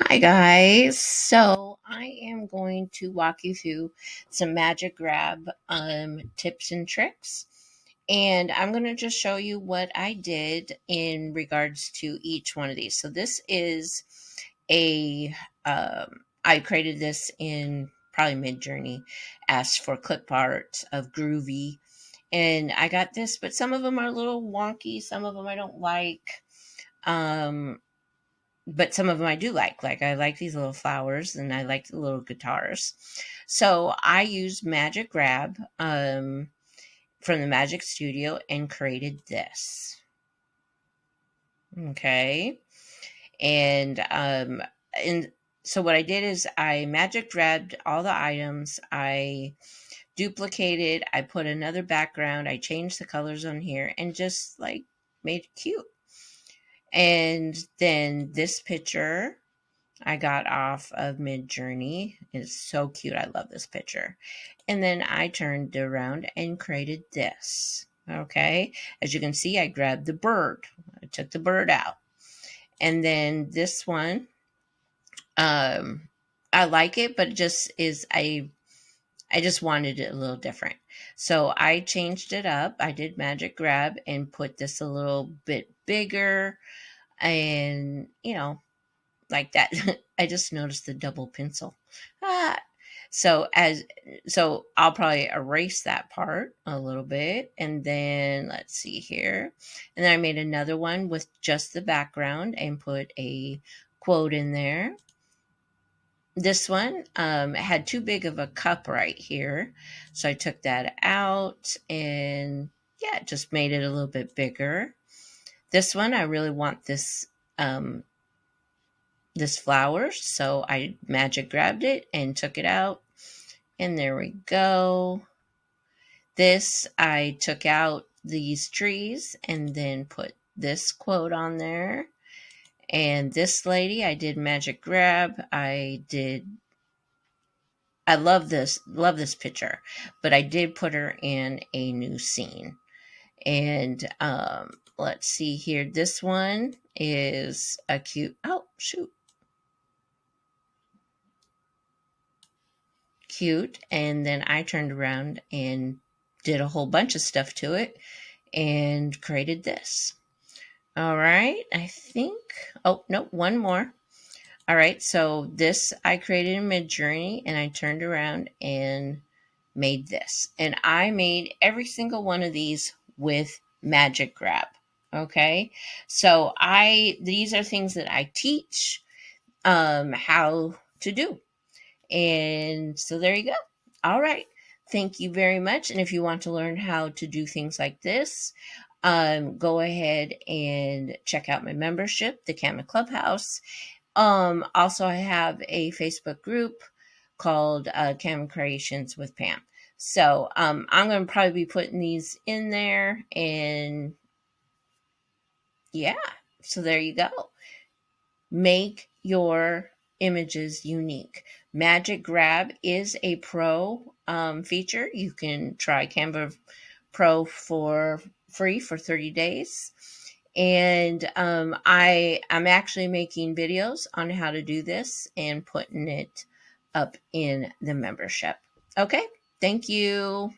Hi guys, so I am going to walk you through some magic grab tips and tricks, and I'm going to just show you what I did in regards to each one of these. So this is a I created this in probably MidJourney, asked for clip art of Groovy, and I got this, but some of them are a little wonky, some of them I don't like. Um, but some of them I do like. Like I like these little flowers and I like the little guitars. So I used Magic Grab from the Magic Studio and created this. Okay. And so what I did is I Magic Grabbed all the items. I duplicated, I put another background, I changed the colors on here and just like made it cute. And then this picture I got off of MidJourney. It's so cute. I love this picture. And then I turned around and created this. Okay. As you can see, I grabbed the bird. I took the bird out. And then this one, I like it, but it just is, I just wanted it a little different. So I changed it up. I did Magic Grab and put this a little bit bigger and, like that. I just noticed the double pencil. Ah. So I'll probably erase that part a little bit, and then let's see here. And then I made another one with just the background and put a quote in there. This one had too big of a cup right here, so I took that out and yeah, just made it a little bit bigger. This one I really want this flower, so I Magic Grabbed it and took it out, and there we go. This I took out these trees and then put this quote on there. And this lady I did Magic Grab. I love this picture, but I did put her in a new scene. And let's see here, this one is a cute, oh shoot, cute. And then I turned around and did a whole bunch of stuff to it and created this. All right, I think, oh no, one more. All right, so this I created in MidJourney and I turned around and made this. And I made every single one of these with Magic Grab. Okay, so these are things that I teach how to do. And so there you go. All right. Thank you very much. And if you want to learn how to do things like this, go ahead and check out my membership, the Canva Clubhouse. Also, I have a Facebook group called Canva Creations with Pam. So I'm going to probably be putting these in there. And yeah, so there you go. Make your images unique. Magic Grab is a pro feature. You can try Canva Pro for free for 30 days. And I'm actually making videos on how to do this and putting it up in the membership. Okay, thank you.